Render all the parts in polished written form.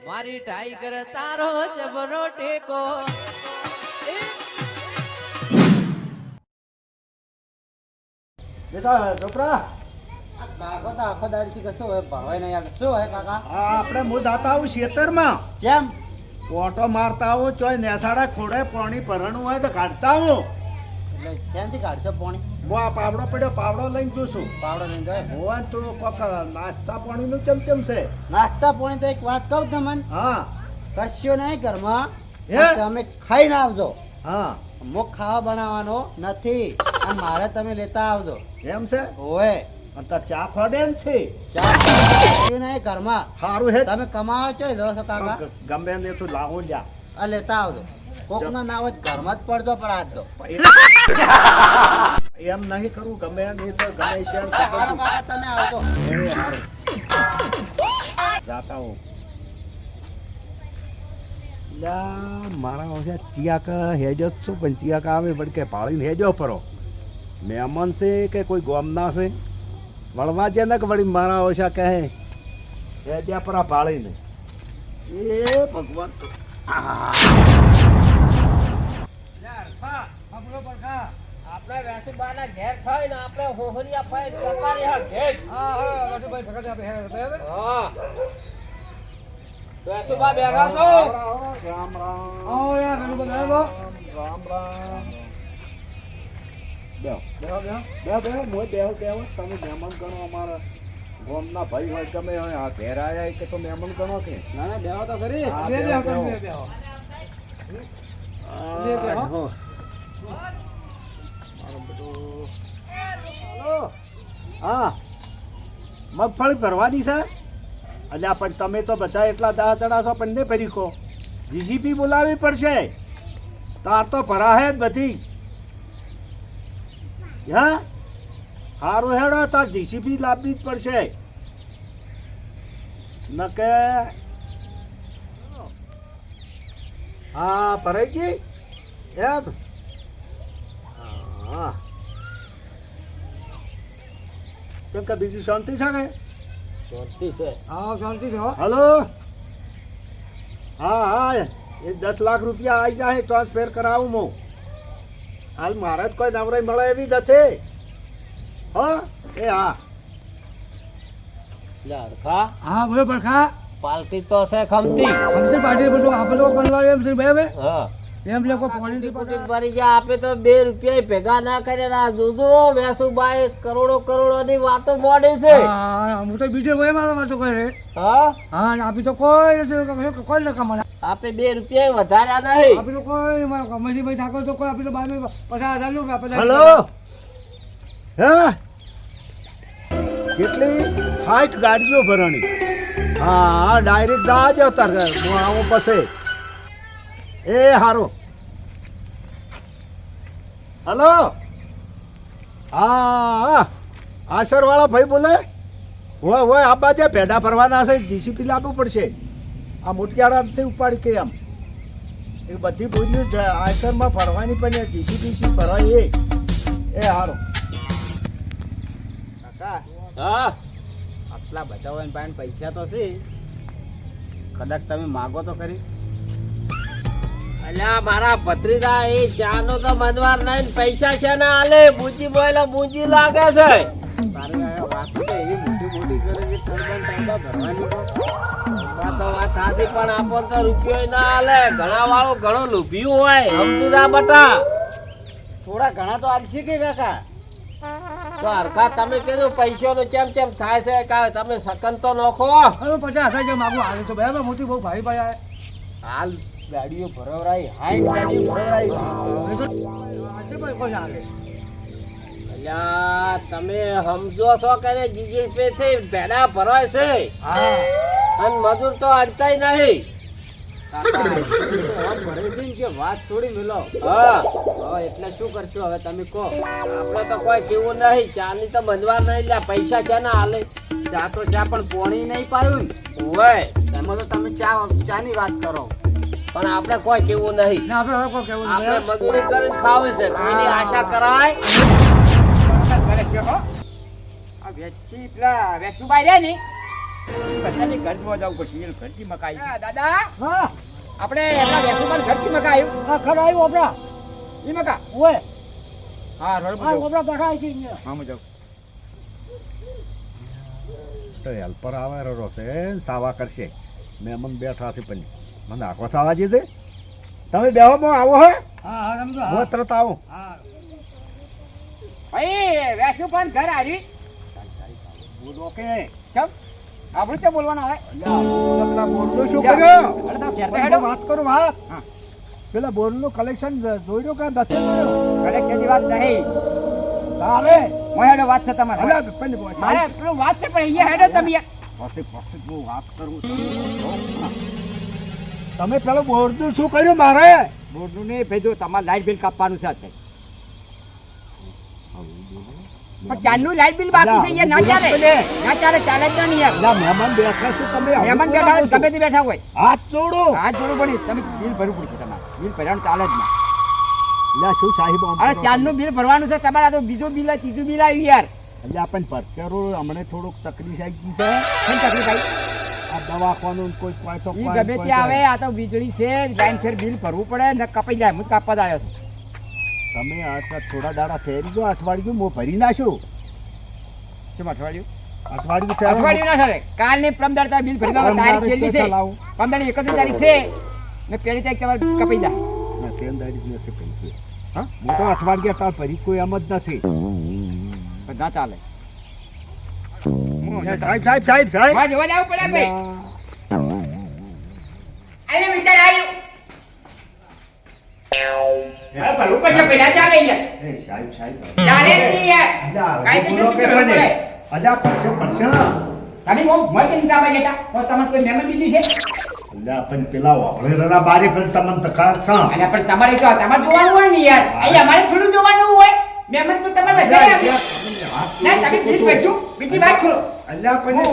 મારી ટાઈગર તારો જબરો ટેકો બેટા છોકરા કાકા તો આખો દાડી થી કશો હોય ભાવે નહીં યાર શું હોય કાકા આપણે હું જાતા આવું ખેતરમાં કેમ ઓટો મારતા આવું ચોય નેસાડા ખોડે પાણી ભરણું હોય તો કાઢતા આવું એટલે ક્યાંથી કાઢશો પાણી હું આ પાવડો પડ્યો પાવડો લઈને જોશું પાવડો લઈને જાય હોવાન તો કોક નાસ્તા પાણીનું ચમચમ છે નાસ્તા પાણી તો એક વાત કહું તમને હા કશો નહીં ઘરમાં હે? તમે ખાઈને આવજો હા મુખ ખાવા બનાવવાનો નથી અને મારે તમે લેતા આવજો એમ છે ઓય અને તાર ચા ખોડે ને છે ચા કશું નહીં ઘરમાં સારું હે તમે કમાવો છો જો છો કાકા ગમે ને તું લાવો જા આ લેતા આવજો કોકના ના હોય તો ઘરમાં જ પડજો પર આજ તો એમ નહીં કરું ગમે નહીં તો ગમે શેર સારું કાકા તમે આવજો જાતા હું મારા ઓછા ચિયાક હેજો જ છું પણ ચિયાક આવે પણ કે પાળીને હેજો પરો મહેમાન છે કે કોઈ ગોમના છે વળવા છે ને કે વળી મારા ઓછા કહે હેજ્યા પરા પાળીને એ ભગવાન તો આપણે વેસુબાના ઘેર થાય ને આપણે હોહરિયા ભાઈ વેપારી હા ઘેર હા વેસુબા બેઠા છો રામ રામ આવો યાર રામ રામ બેહો બેહો મોય બેહો તમે મહેમાન ગણો અમારા ગોમના ભાઈ હોય ગમે હોય આ ઘેર આયા કે તો મહેમાન ગણો કે ના ના બેહો તો ખરી હા, બે બેહો, બેહો બેહો. બે બેહો હો. મારું બધું હાલો હા મગફળી ભરવાની છે અલ્યા પણ તમે તો બધા એટલા દા જણા છો પણ નહીં ભરી કો જીસીપી બોલાવવી પડશે તાર તો ભરાહે જ બધી હા સારું હેડો તાર જીસીપી લાવવી જ પડશે ન કે હા ભરાઈ ગઈ એમ હા કેમ કે બીજી શાંતિ છે ને શાંતિ છે આવો શાંતિ છો હલો હા હા એ 10 લાખ રૂપિયા આવી જાય ટ્રાન્સફર કરાવું હું હાલ મારે જ કોઈ નવરાઈ મળે એવી જ છે હા એ હા લડકા હા બોલો પડખા પાલટી તો છે ખમતી સમજી પાટી બધું આપણે તો કરવા એમ છે બરાબર હા એમ લોકો પાણી પોટી ભરી ગયા આપે તો 2 રૂપિયા ભેગા ના કર્યા ના જોજો વેસુબાઈ કરોડો ની વાતો મોડી છે હા હું તો બીજો કોઈ મારો વાતો કરે હા હા ને આપી તો કોઈ નથી કોઈ ન કમાના આપે 2 રૂપિયા વધાર્યા નહીં આપી તો કોઈ કમાજી ભાઈ ઠાકોર તો કોઈ આપી તો 50,000 નું આપણે હલો હે કેટલી 60 ગાડીઓ ભરણી હા ડાયરેક્ટ જાજો તાર હું આવું પછી એ હારું હલો હા આસર વાળા ભાઈ બોલે હોય આ બાજુ પેડા ભરવાના છે જીસીપી લાવવું પડશે આ મોટિયાળાથી ઉપાડી કે આમ એ બધી બોલ્યું આસરમાં ભરવાની પણ જીસીપી ભરવાય એ હારું કાકા હા આટલા બધા હોય ને પૈસા તો છે કદાચ તમે માગો તો ખરી અલ્યા મારા ભત્રીજા એ ચાનો તો મનવાર નહીં ને પૈસા છે ને આલે બુજી બોયલા બુજી લાગે છે તારે આ વાત તો એવી મોટી કરે છે ટર્બન ટાંબા ભરવાની તો વાત સાચી પણ આપણ તો રૂપિયો ના આલે ઘણા વાળો ઘણો લોભિયું હોય સમજુદા બટા થોડા ઘણા તો આલશે કે કાકા તો હરકા તમે કીધું પૈસો નું ચેમ થાય છે કાંઈ તમે સકન તો નોખો હવે 50,000 જે માગું હાલે તો બરાબર મોટી બહુ ભારી ભાઈ હાલ ગાડીઓ ભરવરાઈ હાઈ ગાડીઓ ભરવરાઈ કોઈ હાલે અલ્યા તમે સમજો છો કે જીજી પે થી ભેડા ભરાય છે હા અને મજૂર તો અડતાય નહીં કે વાત છોડી મેલો હા એટલે શું કરશો હવે તમે કહો આપણે તો કોઈ કેવું નહીં ચાની તો બંધવા નહીં લે પૈસા છે ને હાલે ચા તો ચા પણ પોણી નહીં પાયું હોય ને એમાં તો તમે ચાની વાત કરો પણ આપણે કોઈ કેવું નહીં આપણે હવે કોઈ કેવું આપણે મજૂરી કરીને ખાવી છે કોઈની આશા કરાય આ વેચી પેલા વેસુભાઈ રે ને બધાની ઘરમાં જવું પડશે એ ઘરથી મકાઈ છે. દાદા હા આપણે એમના વેસુમાન ઘરથી મકા આવ્યું હા ખરા આવ્યું આપડા ઈ મકા ઓય હા રોડ હા પર આપડા બેઠા છે અહીંયા. હા હું જાઉં તો હેલ્પર આવે રહ્યો છે સાવા કરશે મહેમાન બેઠા છે પણ મને આખો થવા જે છે તમે બેહો માં આવો હે હા હા રમજો હું હા તરત આવું હા ભાઈ વેસુમાન ઘર આવી બોલો કે ચમ આપણું ચમ બોલવાનું આવે પેલા બોરનું શું જા. કર્યો અરે તમે ઘેર તો પણ હેડો. હું વાત કરું વાત હા. પેલા બોરનું કલેક્શન જોઈ કે નથી જોયો કલેક્શનની વાત નહીં તારે હું હેડો વાત છે તમારે અલ્યા પણ મારે પેલું વાત છે પણ અહીંયા હેડો તમે યાર. પછી પછી હું વાત કરું તમે પેલું બોરનું શું કર્યું મારે બોર્ડનું નહીં ભેજો તમારે લાઇટ બિલ કાપવાનું છે અત્યારે પણ ચારનું લાઇટ બિલ બાકી છે અહીંયા ના ચાલે ના ચાલે ચાલે જ નહીં યાર અલ્યા મહેમાન બેઠા છે તમે મહેમાન બેઠા હોય ગમે તે બેઠા હોય હાથ જોડો હાથ જોડું પડી તમે બિલ ભરવું પડશે તમારે બિલ ભરવાનું ચાલે જ ના અલ્યા શું સાહેબ આમ અરે કરો? ચારનું બિલ ભરવાનું છે તમારે આ તો બીજું બિલ ત્રીજું બિલ આવ્યું યાર અલ્યા પણ પરસેરો હમણે થોડુંક તકલીફ આવી ગઈ છે કેમ તકલીફ આવી આ દવાખાનું કોઈ કોઈ તો ઈ કોઈ ગમે કોઈ તે તો. આવે આ તો વીજળી છે ટાઈમસર બિલ ભરવું પડે ને કપાઈ જાય હું જ કાપવા જ આવ્યો છું તમે આ થોડા દાડા ફેરી દો અઠવાડિયું હું ભરી નાખું કેમ અઠવાડિયું અઠવાડિયું અઠવાડિયું ના ચાલે કાલ ને પ્રમદાર તાર બિલ ભરી દેવાનું. તારીખ છેલ્લી છે લાવું પંદર 31 તારીખ છે ને પહેલી તારીખ તમારે કપાઈ જાય ના તેલ દાડી નથી પૈકી હા હું તો અઠવાડિયા તાર ભરી કોઈ એમ જ નથી પણ ના ચાલે સાહેબ સાહેબ સાહેબ સાહેબ માં જોવા જવું પડે ભાઈ આયો વિચાર આયો હવે ભરવું પડશે પેલા ચાલે યાર એ સાહેબ સાહેબ ચાલે જ નહીં યાર અલ્યા, કાયદેસર બોલો કે ભરવું મને? પડે. અલ્યા પડશે પડશે ને તમે મોં મોં કે હિસાબ આવી જતા તો તમારે કોઈ મહેમાન બીજું છે અલ્યા પણ પેલા વાપરેલા બારે પણ તમને તકાર સા અને પણ તમારે તો તમારે જોવાનું હોય ને યાર અહીંયા અમારે થોડું જોવાનું હોય મહેમાન તો તમારે વધારે આવે ના તમે બિલ ભરજો બીજી વાત છોડો અલ્યા પણ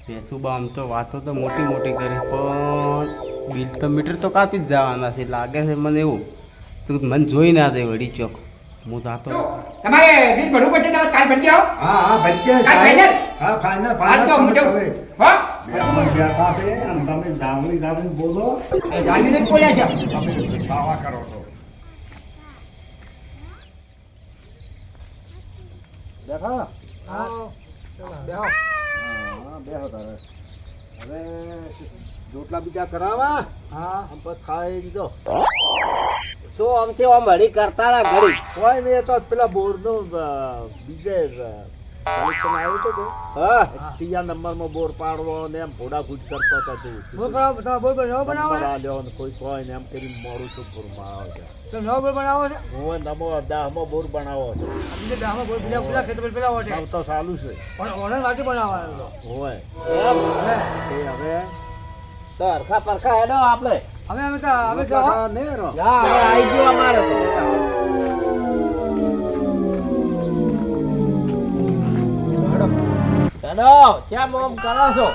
સેસુબા આમ તો વાતો તો મોટી મોટી કરી પણ બિલ તો મીટર તો કાપી જ જવાના છે લાગે છે મને એવું તું મને જોઈ ના દે વળી ચોક હું જાતો તમારે બિલ ભરવું પડશે તમે કાલ ભરી આવો હા હા બચ્ચે કાલ ફાઇનલ હા ફાઇનલ આ ફાઇનલ તો હું તમે જાઉં તમે હો મહેમાન બેઠા છે અને તમે જાવણી જાવણી બોલો જાણીને જ બોલ્યા છે તમે સાવા કરો છો બેઠા હા બેહો હા બેહો તારે હવે રોટલા બીજા કરાવા હા આમ પર ખાઈ જો શું આમથી આમ હળી કરતા ના ઘડી કોઈ નહીં એ તો પેલા બોરનું બીજે કલેક્શન આવ્યું હતું કે હા ત્રીજા નંબરમાં બોર પાડવો ને એમ ભોડાભૂજ કરતો હતો તું બોલ બનાવો તમે બોલ બનાવો બનાવો નંબર આલ્યો ને કોઈ કોઈ ને એમ કરીને મોડું છું પૂરમાં આવે છે તમે નવો બોલ બનાવો છે હું નમો દાહમાં બોર બનાવો છે બીજે દામાં બોલ બીજા પેલા ખેતર પેલા આમ વાટે તો ચાલુ છે પણ ઓર્ડર વાટે બનાવવાનો હોય એમ હે એ હવે તો હરખા પરખા હેડો આપણે અમે તો રોટલા ને રો ના હવે આવી ગયું અમારે તો હેડો કેમ આમ કરો છો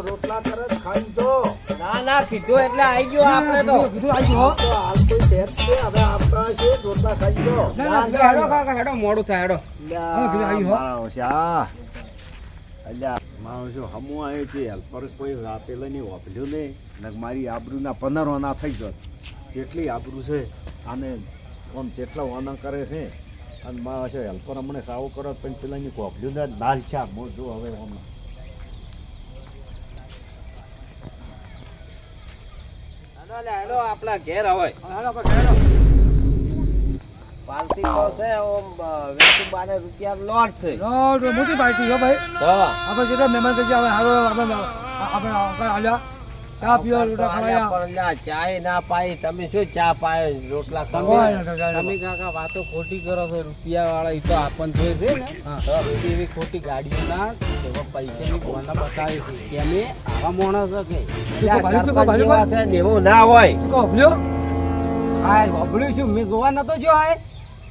રોટલા કરે જ ખાઈ જો ના ના કીધું એટલે આવી ગયો આપણે તો કીધું આવી ગયો તો હાલ કોઈ સેટ છે હવે આપણા છે રોટલા ખાઈ જો હેડો કાકા હેડો મોડું થાય હેડો કીધું આવી હો. મારા ઓછા અલ્યા મારો શું હમું આવ્યો છે હેલ્પર કોઈ આપેલો નહીં વાપર્યું નહીં ને મારી આબરૂના 15 આના થઈ ગયો જેટલી આબરૂ છે આને આમ જેટલા વાના કરે છે અને મારો છે હેલ્પર હમણાં સાવ કરો પણ પેલાની વાપર્યું ને દાલ શાક મોઢું હવે હમણાં હેડો લે હેડો આપણા ઘેર હવે હેડો આપણે હેડો પાલતી તો છે ઓમ વેચુબાને રૂપિયા લોટ છે મોટી પાર્ટી હો ભાઈ હા આપણે જેટલા મહેમાન કરી હવે હારો આપણે આલ્યા ચા પીવા રોટલા ખાયા પણ લ્યા, ચાય ના પાઈ તમે શું ચા પાય રોટલા હોય ખાવા ને તો ચાલે. તમે કાકા વાતો ખોટી કરો છો રૂપિયા વાળા એ તો આપણને જોઈ છે ને હા. એવી એવી ખોટી ગાડીઓ ના એવા પૈસાની ગોના બતાવે છે કે અમે આવા માણસ કે લ્યા, ભાઈ, તું સરપંચ ભાઈ, જેવા છે ને એવું ના હોય તું કહો ભલ્યો હા વબળ્યું શું મેં જોવા નતો જો આ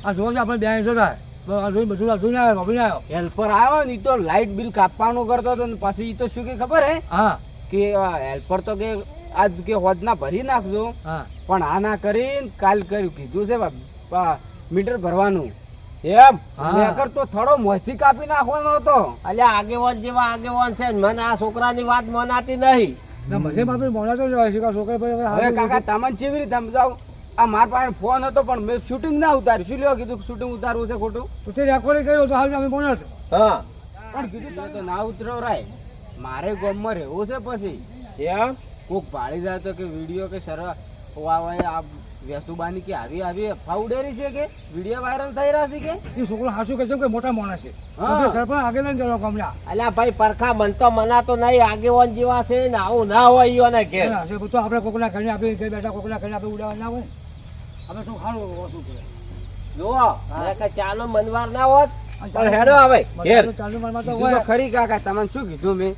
આ જોવા છે આપણે બે જોતા બધું જોઈને આવ્યો ભાભીને આવ્યો હેલ્પર આવ્યો ને ઈ તો લાઇટ બિલ કાપવાનું કરતો હતો ને પછી ઈ તો શું કે ખબર હે હા કે હેલ્પર તો કે આજ કે હોદના ભરી નાખજો હા પણ આ ના કરીને કાલ કર્યું કીધું છે મીટર ભરવાનું એમ હા. નેકર તો થોડો મોંથી કાપી નાખવાનો હતો. અલ્યા આગેવાન જેવા આગેવાન છે ને મને આ છોકરાની વાત મનાતી નહીં. ના મને બાપી મોડા તો જાય છે કે છોકરા ભાઈ હવે કાકા તમને કેવી રીતે સમજાવું? આ મારા પાસે ફોન હતો પણ મેં શૂટિંગ ના ઉતાર્યું. શું લ્યો કીધું શૂટિંગ ઉતારવું છે ખોટું? તો તે રેકોર્ડિંગ કર્યો તો હાલ અમે મોડા છો. હા પણ કીધું તમે તો ના ઉતરો રાય. મારે ગામમાં રહેવું છે પછી. એમ કોક ભાળી જાય તો કે વિડીયો કે સરવા વાવાએ આ વેસુબાની કે આવી ફાઉડેરી છે કે વિડીયો વાયરલ થઈ રહ્યા છે કે એ છોકરો હાસુ કહે છે કે મોટા માણસ છે હા. તો સરપંચ આગળ લઈને ગયો ગામના. અલ્યા ભાઈ પરખા મન તો મનાતો નહીં. આગેવાન જેવા છે ને આવું ના હોય ઈયોને ઘેર. ના, છે તો આપણે કોકના ઘરે આપી કે બેટા કોકના ઘરે આપણે ઉડાવવા ના હોય. આપણે તો ખાણું ઓછું કરે. જુઓ મેં કે ચાલો મનવાર ના હોત પણ હેડો આવે ઘેર. તો ચાલુ મનમાં તો કીધું તો હોય. ખરી કાકા તમને શું કીધું મેં?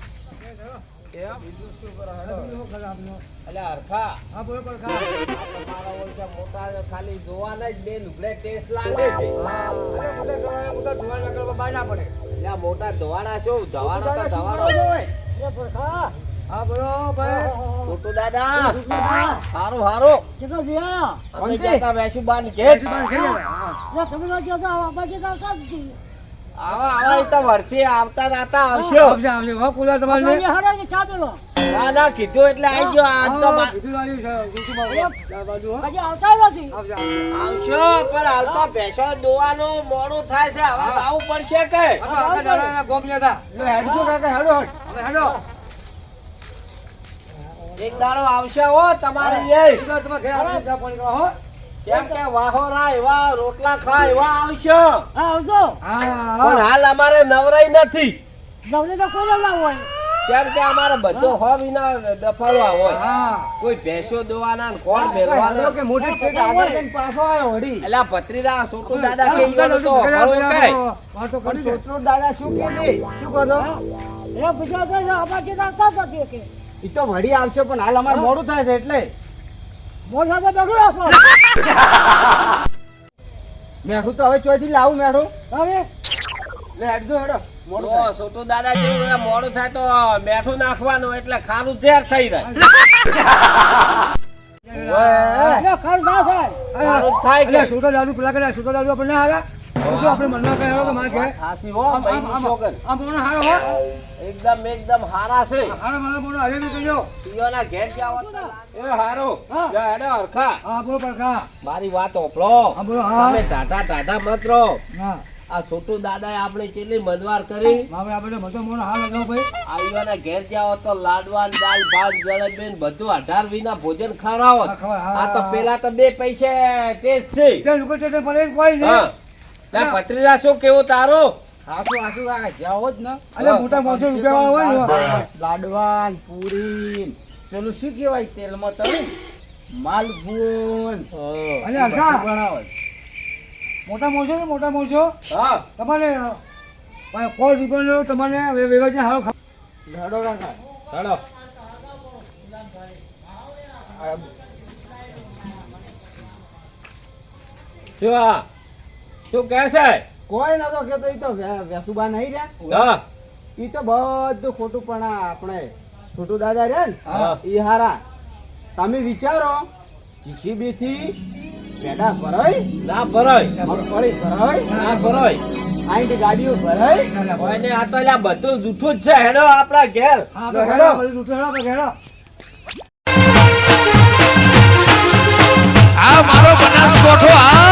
અલ્યા હરખા હા બોલો પણ આ તમારા ઓળખા મોટા ખાલી જોવાના જ બે લુગડે ટેસ્ટ લાગે છે. મોટા ધોવાણ નાખવા બહાર ના પડે. અલ્યા મોટા ધવાડા શું ધવાડો તો ધવાડો. હા બોલો ભાઈ. મોટું દાદા હારું હારું અમે જતા વેસુબાન ઘેર. આવા આવા ઈ તો વરથી આવતા જાતા આવશો. આવશે આવશે હો કુલા તમારે ના ના કીધું એટલે આઈ ગયો. આજ તો મા- કીધું આવ્યું છે યુટ્યુબમાં. આ બાજુ હો. આવશે આવશે. આવશો પણ હાલતો ભેંસો દોવાનું મોડું થાય છે. હવે આવું પડશે કે આ તો આખા દાડાના ગોમના હતા. લો હેડજો કાકા હેડો હેડ. હવે હેડો. એક દાડો આવશે હો તમારે એ. કુલા તમારે ઘરે આવીને ચા પાણી કરવા હો. કેમ કે વાહોરા એવા રોટલા ખા એવા આવશો. હા પણ હાલ અમારે નવરાઈ નથી. કેમ કે અમારે બધો હો વિના ડફાળવા હોય. હા કોઈ ભેંસો દોવાના ને કોણ હેડો મેળવાના. કે મોટી પેટ આગળ જઈને પાછો આવ્યો વળી. એલા ભત્રીજા છોટું દાદા કે ઈયોને તો ઘણું કહે. વાતો પણ કરી દે. છોકરો દાદા શું કહે છે? શું કહો છો? ઈ તો વળી આવશે પણ હાલ અમારે મોડું થાય છે એટલે મેઠું તો હવે ચોથી લાવું મેઠું. લે હેડજો હેડો મોડું તો થાય. છોટું દાદા જેવું છે, મોડું થાય તો મેઠું નાખવાનું એટલે ખારું ઝેર થઈ જાય. ખારું થાય કે અરે છોટો દાદુ પેલા કરે છોટો દાદુ આપણે ના હારા તો આપણે મનમાં કહે કે મારે ઘેર હાથી હો આમ ભાઈની છોકર. આમ મોણો હારો હો એકદમ હારા છે. હારો મને મોણો હરે બી કહેજો. ઈયોના ઘેર જાવ તો એ હારું જા હેડો હરખા. હા બોલો પડકા. મારી વાત ઓપલો. હા બોલો હા તમે ટાટા મત રહો. હા આ છોટું દાદાએ આપણે કેટલી મદવાર કરી. હવે આપણે મતો મોણો હારો જાવ ભાઈ. આવીઓના ઘેર જાઓ તો લાડવા ને દાળ ભાત જલેબી ને બધું 18 વિના ભોજન ખવડાવો. હા, ખવાય, હા. આ તો પેલા તો બે પૈસે ટેસ્ટ છે. તે લોકો તે પડે કોઈ નહીં. હા લે ભત્રીજા શું કેવું તારું? હાસુ હાસુ કાકા જાઓ જ ને. અલે મોટા 500 રૂપિયા વાળા હોય ને. લાડવા ને પૂરી ને પેલું શું કહેવાય તેલમાં તળી માલપુન અલે હરખા બનાવે. મોટા મોજો ને મોટા મોજો હા તમારે કોઈ રૂપિયાનો તમારે વ્યવસ્થિત હારો હેડો કાકા ચાલો શું આ? શું કહે છે? કોઈ નતો કેતો. ઈ તો વેસુબા નહીં રહ્યા. હા ઈ તો બધું ખોટું પણ આ આપણે છોટું દાદા રહ્યા ને હા. ઈ હારા. તમે વિચારો જીસીબી થી પેડા ભરાય, ના ભરાય મગફળી ભરાય, ના ભરાય. આઈટી ગાડીઓ ભરાય. કોઈને આ તો લ્યા બધું જૂઠું જ છે. હેડો આપણા ઘેર. હા આપણે હેડો બધું લૂંટો હેડો આપણે હેડો. આ મારો બનાસકોઠો આ